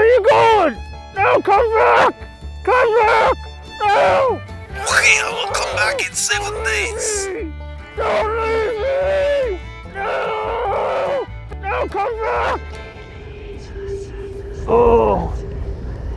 you going? No, come back! Come back! No! Okay, I will come back in 7 days. Don't leave me! No! No, come back! Oh,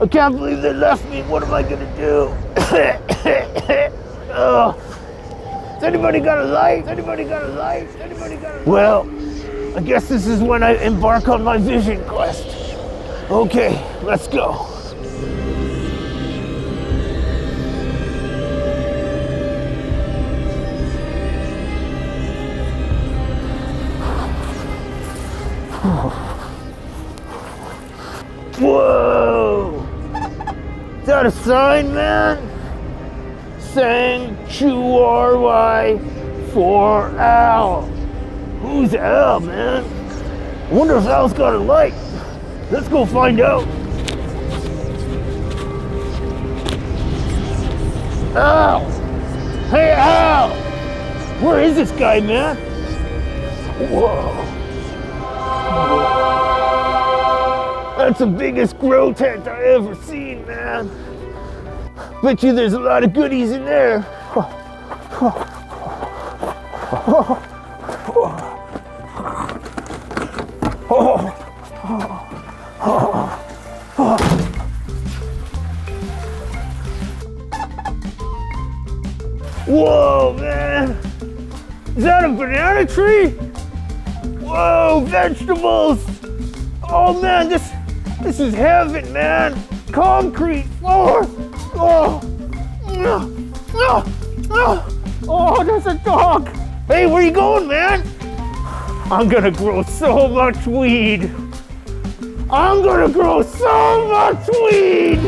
I can't believe they left me. What am I gonna do? Oh. Has anybody got a light? Has anybody got a light? Has anybody got a light? Well, I guess this is when I embark on my vision quest. Okay, let's go. Whoa! Is that a sign, man? Sanctuary for Al. Who's Al, man? I wonder if Al's got a light. Let's go find out. Al! Hey, Al! Where is this guy, man? Whoa. That's the biggest grow tent I ever seen, man. Bet you there's a lot of goodies in there. Whoa, man! Is that a banana tree? Whoa, vegetables! Oh man, this is heaven, man! Concrete floor! Oh, oh, there's a dog! Hey, where you going, man? I'm gonna grow so much weed! I'm gonna grow so much weed!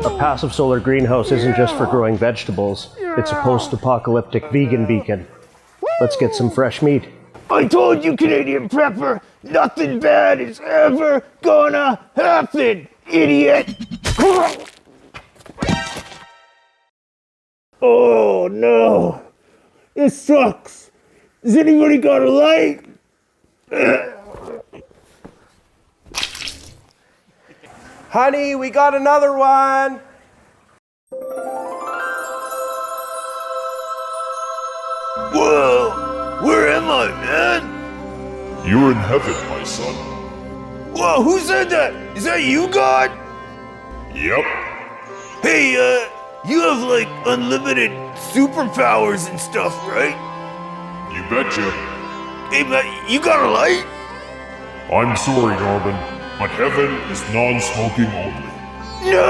A passive solar greenhouse isn't just for growing vegetables. It's a post-apocalyptic vegan beacon. Let's get some fresh meat. I told you, Canadian prepper, nothing bad is ever gonna happen, idiot! Oh no, this sucks. Has anybody got a light? Honey, we got another one. Whoa, where am I, man? You're in heaven, my son. Whoa, who said that? Is that you, God? Yep. Hey, you have like unlimited superpowers and stuff, right? You betcha. Hey, man, you got a light? I'm sorry, Norman, but heaven is non-smoking only. No!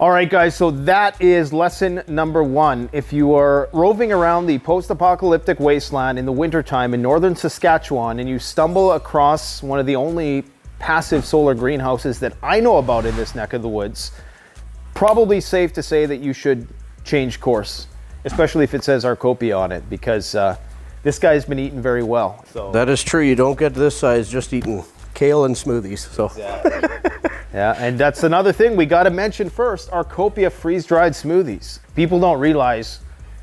All right, guys, so that is lesson number 1. If you are roving around the post-apocalyptic wasteland in the wintertime in northern Saskatchewan and you stumble across one of the only passive solar greenhouses that I know about in this neck of the woods, probably safe to say that you should change course, especially if it says Arkopia on it, because this guy's been eating very well. So That is true. You don't get this size just eating kale and smoothies. So. yeah, and that's another thing we got to mention first, Arcopia freeze-dried smoothies. People don't realize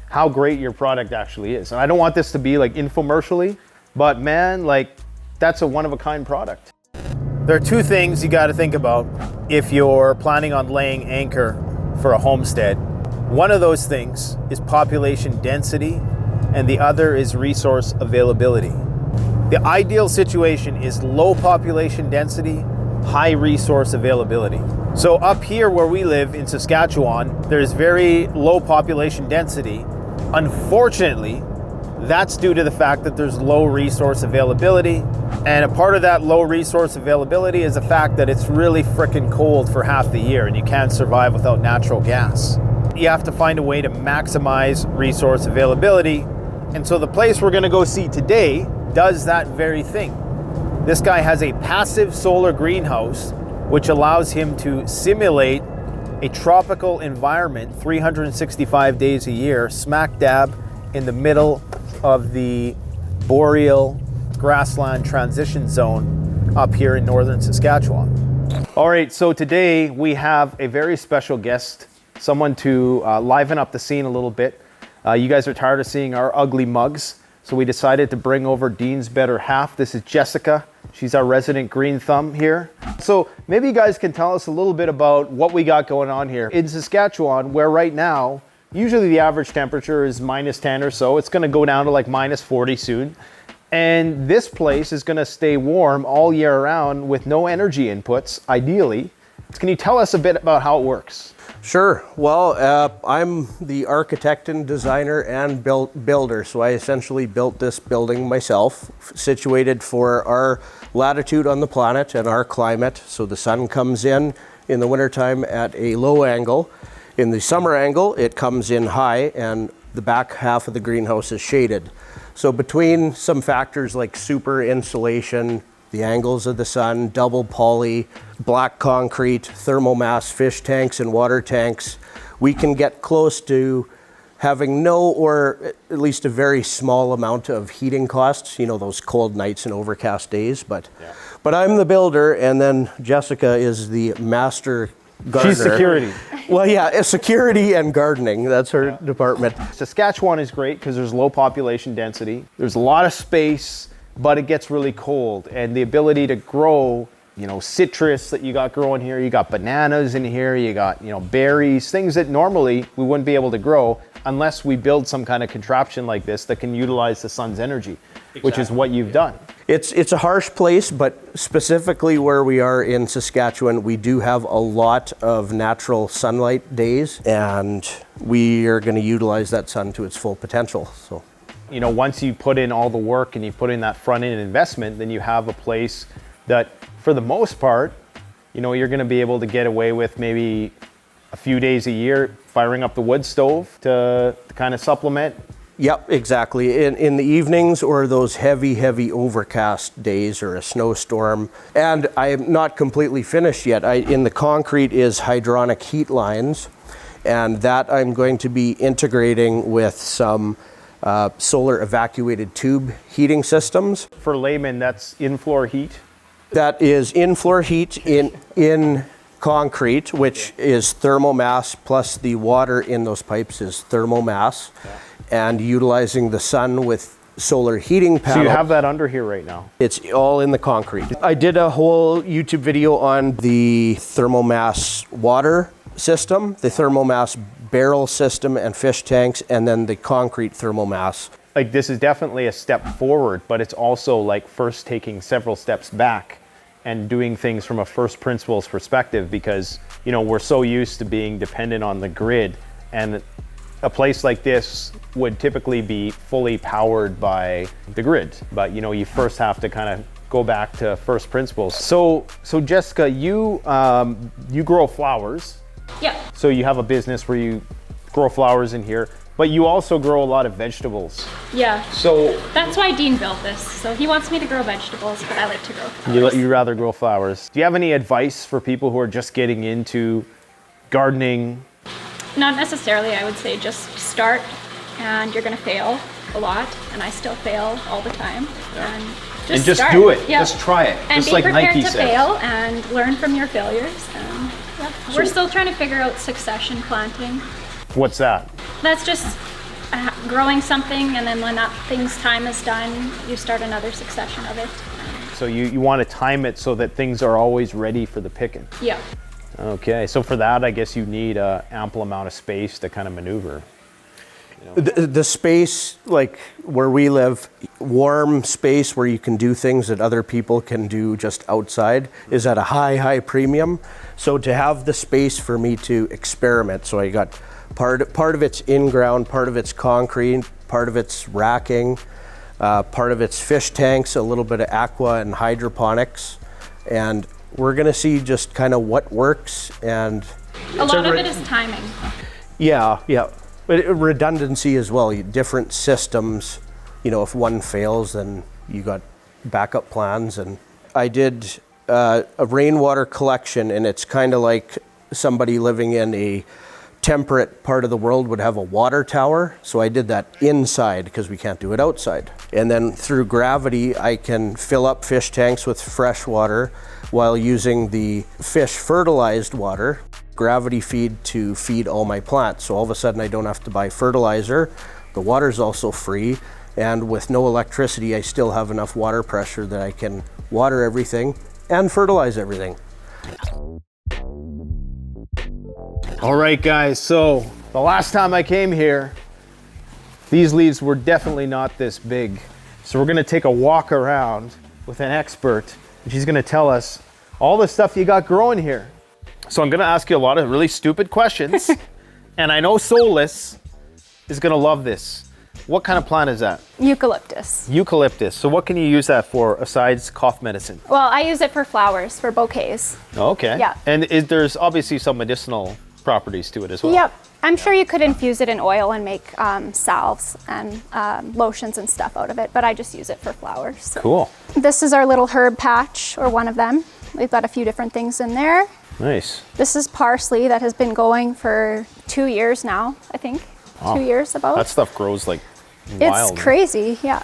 how great your product actually is. And I don't want this to be like infomercially, but man, like that's a one-of-a-kind product. There are 2 things you got to think about if you're planning on laying anchor for a homestead. One of those things is population density, and the other is resource availability. The ideal situation is low population density, high resource availability. So up here where we live in Saskatchewan, there's very low population density. Unfortunately, that's due to the fact that there's low resource availability. And a part of that low resource availability is the fact that it's really frickin' cold for half the year and you can't survive without natural gas. You have to find a way to maximize resource availability. And so the place we're gonna go see today does that very thing. This guy has a passive solar greenhouse, which allows him to simulate a tropical environment 365 days a year, smack dab in the middle of the boreal grassland transition zone up here in northern Saskatchewan. All right, so today we have a very special guest, someone to liven up the scene a little bit. You guys are tired of seeing our ugly mugs, so we decided to bring over Dean's better half. This is Jessica. She's our resident green thumb here. So maybe you guys can tell us a little bit about what we got going on here in Saskatchewan, where right now, usually the average temperature is -10 or so. It's gonna go down to like -40 soon. And this place is gonna stay warm all year round with no energy inputs, ideally. Can you tell us a bit about how it works? Sure. Well, I'm the architect and designer and builder, so I essentially built this building myself, situated for our latitude on the planet and our climate. So the sun comes in the wintertime at a low angle. In the summer angle, it comes in high, and the back half of the greenhouse is shaded. So between some factors like super insulation, the angles of the sun, double poly, black concrete, thermal mass fish tanks and water tanks, we can get close to having no, or at least a very small amount of heating costs, you know, those cold nights and overcast days. But I'm the builder, and then Jessica is the master gardener. She's security. Well, yeah, security and gardening, that's her department. Saskatchewan is great because there's low population density. There's a lot of space, but it gets really cold, and the ability to grow, you know, citrus that you got growing here, you got bananas in here, you got, you know, berries, things that normally we wouldn't be able to grow unless we build some kind of contraption like this that can utilize the sun's energy, which is what you've done. It's a harsh place, but specifically where we are in Saskatchewan, we do have a lot of natural sunlight days, and we are going to utilize that sun to its full potential. So, you know, once you put in all the work and you put in that front end investment, then you have a place that, for the most part, you know, you're going to be able to get away with maybe a few days a year firing up the wood stove to kind of supplement. Yep, exactly. In the evenings or those heavy overcast days or a snowstorm. And I am not completely finished yet. In the concrete is hydronic heat lines, and that I'm going to be integrating with some solar evacuated tube heating systems. For laymen, that's in-floor heat? That is in-floor heat in concrete, which is thermal mass, plus the water in those pipes is thermal mass. And utilizing the sun with solar heating panels. So you have that under here right now? It's all in the concrete. I did a whole YouTube video on the thermal mass water system, the thermal mass barrel system and fish tanks, and then the concrete thermal mass. Like, this is definitely a step forward, but it's also like first taking several steps back and doing things from a first principles perspective, because, you know, we're so used to being dependent on the grid, and a place like this would typically be fully powered by the grid. But, you know, you first have to kind of go back to first principles. So Jessica, you grow flowers. Yeah. So you have a business where you grow flowers in here, but you also grow a lot of vegetables. Yeah. So that's why Dean built this. So he wants me to grow vegetables, but I like to grow flowers. you rather grow flowers. Do you have any advice for people who are just getting into gardening? Not necessarily. I would say just start, and you're going to fail a lot, and I still fail all the time. And just start. Do it. Yeah. Just try it. And just be like prepared Nike to says. fail and learn from your failures. And we're still trying to figure out succession planting. What's that? That's just growing something, and then when that thing's time is done, you start another succession of it. So you want to time it so that things are always ready for the picking. Yeah. Okay, so for that, I guess you need an ample amount of space to kind of maneuver. You know? The space, like where we live, warm space where you can do things that other people can do just outside, is at a high premium. So to have the space for me to experiment, so I got part of it's in-ground, part of it's concrete, part of it's racking, part of it's fish tanks, a little bit of aqua and hydroponics, and we're going to see just kind of what works. And a lot of it is timing. Yeah. But redundancy as well, different systems, you know, if one fails, then you got backup plans. And I did a rainwater collection, and it's kind of like somebody living in a temperate part of the world would have a water tower. So I did that inside because we can't do it outside. And then through gravity, I can fill up fish tanks with fresh water while using the fish fertilized water, gravity feed to feed all my plants. So all of a sudden I don't have to buy fertilizer. The water's also free. And with no electricity, I still have enough water pressure that I can water everything and fertilize everything. All right, guys, so the last time I came here, these leaves were definitely not this big. So we're gonna take a walk around with an expert, and she's gonna tell us all the stuff you got growing here. So I'm gonna ask you a lot of really stupid questions, and I know Soulless is gonna love this. What kind of plant is that? Eucalyptus. Eucalyptus. So what can you use that for besides cough medicine? Well, I use it for flowers, for bouquets. Okay. Yeah. And there's obviously some medicinal properties to it as well. Yep. I'm sure you could infuse it in oil and make salves and lotions and stuff out of it, but I just use it for flowers. So. Cool. This is our little herb patch, or one of them. We've got a few different things in there. Nice. This is parsley that has been going for 2 years now, I think. Wow. 2 years about. That stuff grows like wild. It's crazy, yeah.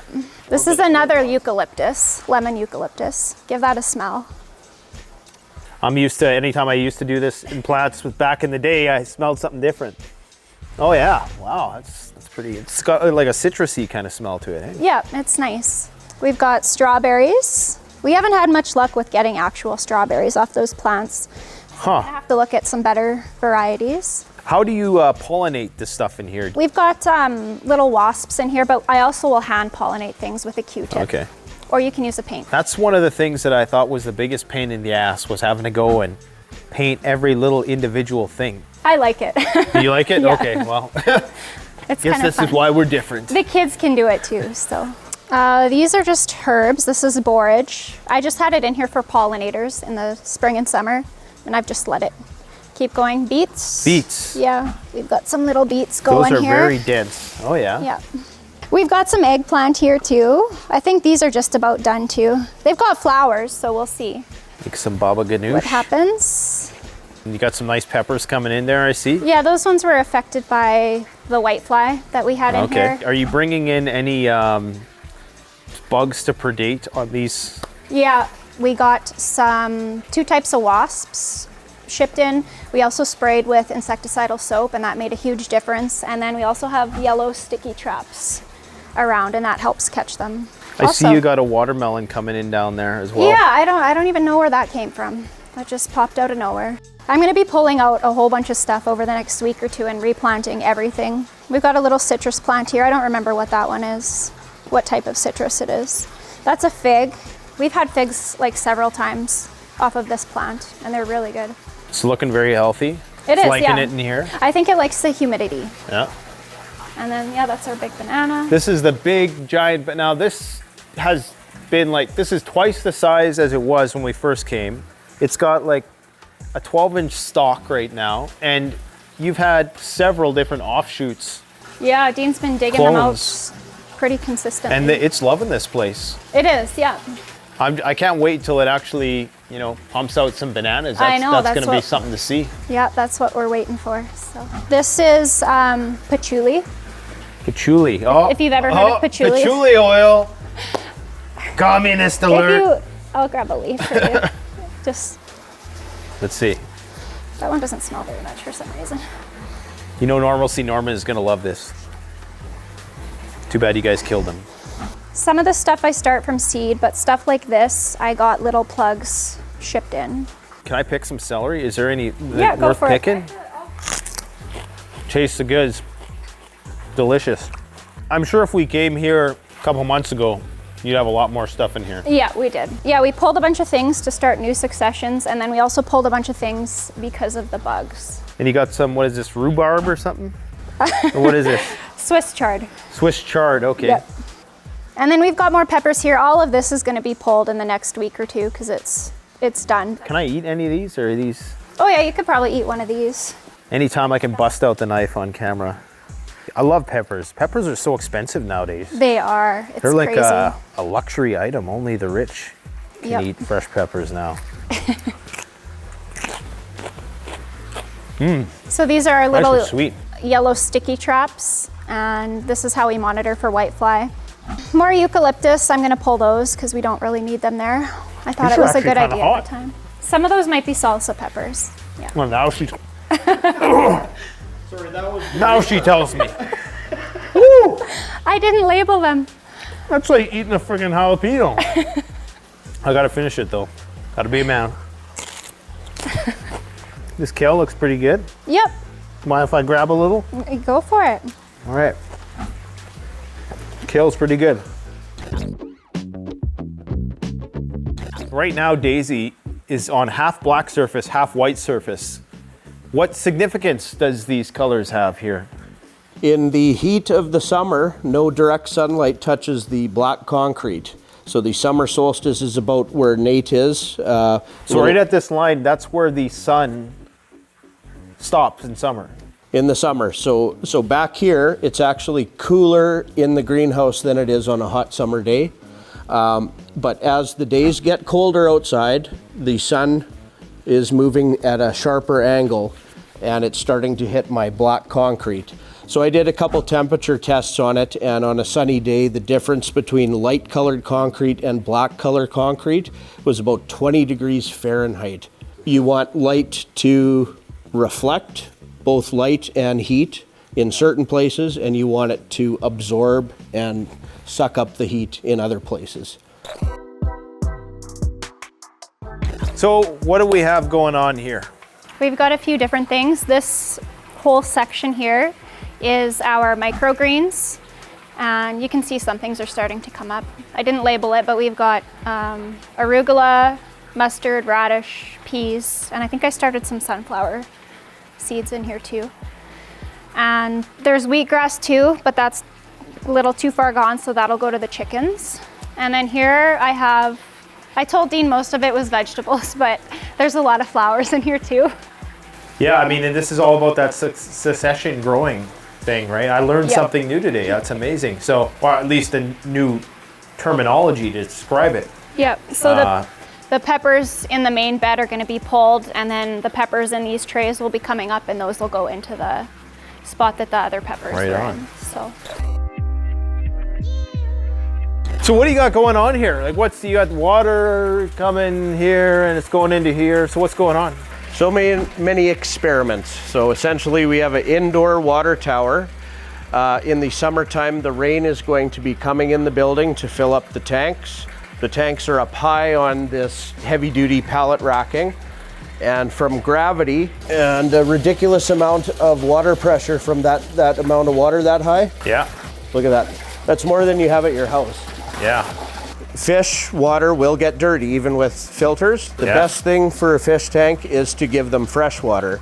This is another eucalyptus, lemon eucalyptus. Give that a smell. I'm used to, anytime I used to do this in plants with back in the day, I smelled something different. Oh yeah, wow, that's pretty, it's got like a citrusy kind of smell to it, eh? Yeah, it's nice. We've got strawberries. We haven't had much luck with getting actual strawberries off those plants. I have to look at some better varieties. How do you pollinate this stuff in here? We've got little wasps in here, but I also will hand pollinate things with a Q-tip. Okay. Or you can use a paint. That's one of the things that I thought was the biggest pain in the ass, was having to go and paint every little individual thing. I like it. Do you like it? Yeah. Okay, well, It's guess kind of this fun. is why we're different. The kids can do it too, so. These are just herbs. This is borage. I just had it in here for pollinators in the spring and summer, and I've just let it keep going. Beets. Beets. Yeah, we've got some little beets going Those are here. very dense. Oh yeah. Yeah. We've got some eggplant here too. I think these are just about done too. They've got flowers, so we'll see Like some baba ganoush. what happens. And you got some nice peppers coming in there, I see. Yeah, those ones were affected by the whitefly that we had in here. Okay. Are you bringing in any bugs to predate on these? Yeah, we got some 2 types of wasps shipped in. We also sprayed with insecticidal soap, and that made a huge difference. And then we also have yellow sticky traps around, and that helps catch them. I see you got a watermelon coming in down there as well. Yeah, I don't even know where that came from. That just popped out of nowhere. I'm gonna be pulling out a whole bunch of stuff over the next week or 2 and replanting everything. We've got a little citrus plant here. I don't remember what that one is, what type of citrus it is. That's a fig. We've had figs like several times off of this plant, and they're really good. It's looking very healthy. It is, liking yeah. it in here. I think it likes the humidity. Yeah. And then, yeah, that's our big banana. This is the big giant, but now this has been like, this is twice the size as it was when we first came. It's got like a 12-inch stalk right now, and you've had several different offshoots. Yeah, Dean's been digging Clones. them out pretty consistently. And it's loving this place. It is, yeah. I can't wait till it actually, you know, pumps out some bananas. I know, That's that's going to be what- something to see. Yeah, that's what we're waiting for. So this is patchouli. Patchouli. Oh, if you've ever heard of patchouli. Patchouli oil. Communist alert. I'll grab a leaf for you. Just, Let's see. that one doesn't smell very much for some reason. You know, Norman is going to love this. Too bad you guys killed him. Some of the stuff I start from seed, but stuff like this, I got little plugs shipped in. Can I pick some celery? Is there any Yeah, go worth for it. picking? Taste the goods. Delicious. I'm sure if we came here a couple months ago, you'd have a lot more stuff in here. Yeah, we did. Yeah, we pulled a bunch of things to start new successions, and then we also pulled a bunch of things because of the bugs. And you got some, what is this, rhubarb or something? Or what is this? Swiss chard. Swiss chard, okay. Yep. And then we've got more peppers here. All of this is going to be pulled in the next week or 2 because it's done. Can I eat any of these, or are these? Oh yeah, you could probably eat one of these. Anytime I can bust out the knife on camera. I love peppers. Peppers are so expensive nowadays. They are. It's They're like crazy. a luxury item. Only the rich can Yep. eat fresh peppers now. So these are our Nice little and sweet. yellow sticky traps, and this is how we monitor for whitefly. More eucalyptus, I'm gonna pull those because we don't really need them there. I thought These it are was a actually good kinda idea hot. at the time. Some of those might be salsa peppers. Yeah. Well, now she. Now she tells me. I didn't label them. That's like eating a freaking jalapeno. I gotta finish it though. Gotta be a man. This kale looks pretty good. Yep, Mind if I grab a little? go for it. All right. Kale's pretty good. Right now, Daisy is on half black surface, half white surface. What significance does these colors have here? In the heat of the summer, no direct sunlight touches the black concrete. So the summer solstice is about where Nate is. So right at this line, that's where the sun stops in summer. In the summer. So back here, it's actually cooler in the greenhouse than it is on a hot summer day. But as the days get colder outside, the sun is moving at a sharper angle and it's starting to hit my black concrete. So I did a couple temperature tests on it, and on a sunny day, the difference between light colored concrete and black colored concrete was about 20 degrees Fahrenheit. You want light to reflect both light and heat in certain places, and you want it to absorb and suck up the heat in other places. So what do we have going on here? We've got a few different things. This whole section here is our microgreens, and you can see some things are starting to come up. I didn't label it, but we've got arugula, mustard, radish, peas, and I think I started some sunflower seeds in here too. And there's wheatgrass too, but that's a little too far gone, so that'll go to the chickens. And then here I told Dean most of it was vegetables, but there's a lot of flowers in here too. Yeah, I mean, and this is all about that succession growing thing, right? I learned Yep. something new today. That's amazing. So, or at least a new terminology to describe it. Yep, so the peppers in the main bed are gonna be pulled, and then the peppers in these trays will be coming up, and those will go into the spot that the other peppers Right were on. in. So what do you got going on here? Like you got water coming here and it's going into here. So what's going on? So many experiments. So essentially we have an indoor water tower. In the summertime, the rain is going to be coming in the building to fill up the tanks. The tanks are up high on this heavy duty pallet racking. And from gravity and a ridiculous amount of water pressure from that amount of water that high, Yeah. look at that. That's more than you have at your house. Yeah. Fish water will get dirty even with filters. The Yeah. best thing for a fish tank is to give them fresh water.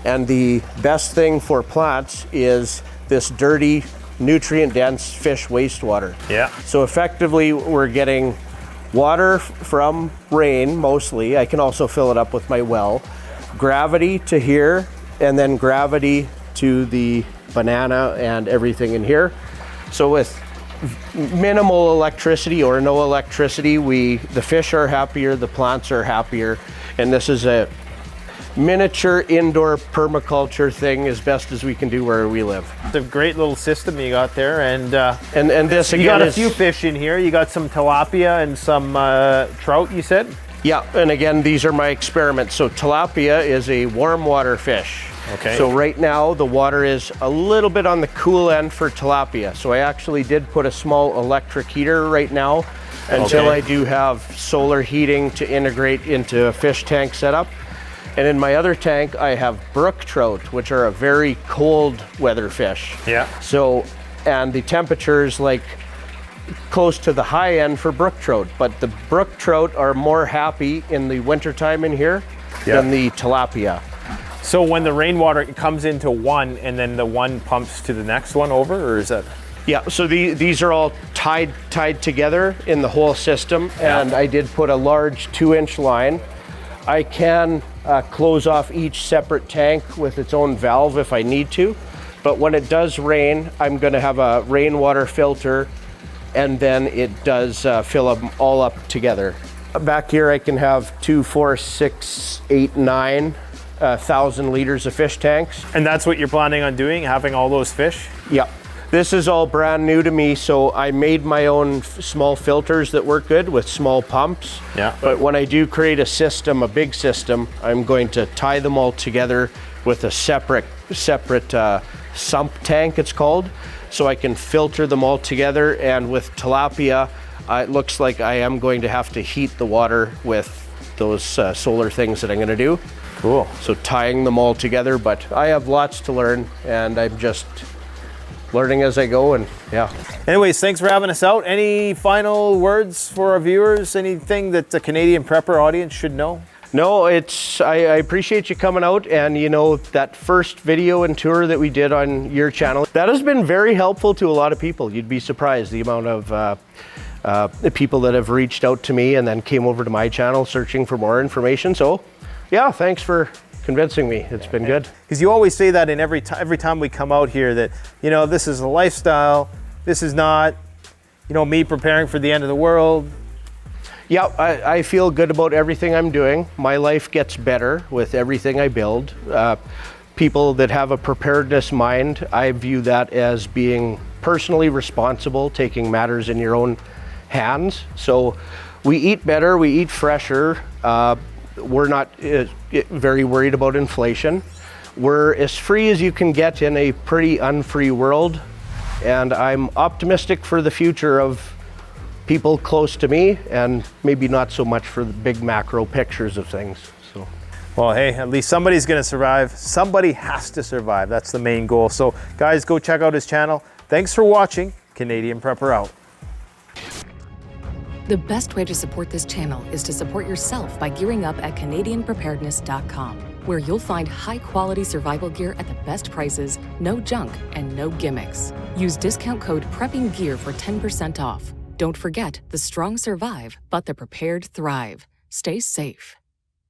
And the best thing for plants is this dirty, nutrient-dense fish wastewater. Yeah. So effectively, we're getting water from rain mostly. I can also fill it up with my well. Gravity to here, and then gravity to the banana and everything in here. So with minimal electricity or no electricity, the fish are happier, the plants are happier, and this is a miniature indoor permaculture thing as best as we can do where we live. It's a great little system you got there, and this you again got a is, few fish in here. You got some tilapia and some trout, you said? yeah, and again, these are my experiments. So tilapia is a warm water fish. Okay. So right now the water is a little bit on the cool end for tilapia. So I actually did put a small electric heater right now until Okay. I do have solar heating to integrate into a fish tank setup. And in my other tank, I have brook trout, which are a very cold weather fish. Yeah. So, and the temperature's like close to the high end for brook trout, but the brook trout are more happy in the wintertime in here than the tilapia. So when the rainwater comes into one and then the one pumps to the next one over, or is that? Yeah, so these are all tied together in the whole system, and I did put a large 2-inch line. I can close off each separate tank with its own valve if I need to, but when it does rain, I'm gonna have a rainwater filter, and then it does fill them all up together. Back here I can have 2, 4, 6, 8, 9 1,000 liters of fish tanks. And that's what you're planning on doing, having all those fish? Yep. This is all brand new to me, so I made my own small filters that work good with small pumps. Yeah. But when I do create a system, a big system, I'm going to tie them all together with a separate sump tank, it's called, so I can filter them all together. And with tilapia, it looks like I am going to have to heat the water with those solar things that I'm going to do. Cool. So tying them all together, but I have lots to learn, and I'm just learning as I go, and yeah. Anyways, thanks for having us out. Any final words for our viewers? Anything that the Canadian Prepper audience should know? No, I appreciate you coming out, and you know, that first video and tour that we did on your channel, that has been very helpful to a lot of people. You'd be surprised the amount of the people that have reached out to me and then came over to my channel searching for more information. So yeah, thanks for convincing me. It's been good. Because you always say that in every time we come out here, that, you know, this is a lifestyle. This is not, you know, me preparing for the end of the world. Yeah, I feel good about everything I'm doing. My life gets better with everything I build. People that have a preparedness mind, I view that as being personally responsible, taking matters in your own hands. So we eat better, we eat fresher. We're not very worried about inflation. We're as free as you can get in a pretty unfree world. And I'm optimistic for the future of people close to me, and maybe not so much for the big macro pictures of things. So, well, hey, at least somebody's gonna survive. Somebody has to survive. That's the main goal. So guys, go check out his channel. Thanks for watching. Canadian Prepper out. The best way to support this channel is to support yourself by gearing up at CanadianPreparedness.com, where you'll find high-quality survival gear at the best prices, no junk, and no gimmicks. Use discount code PREPPINGGEAR for 10% off. Don't forget, the strong survive, but the prepared thrive. Stay safe.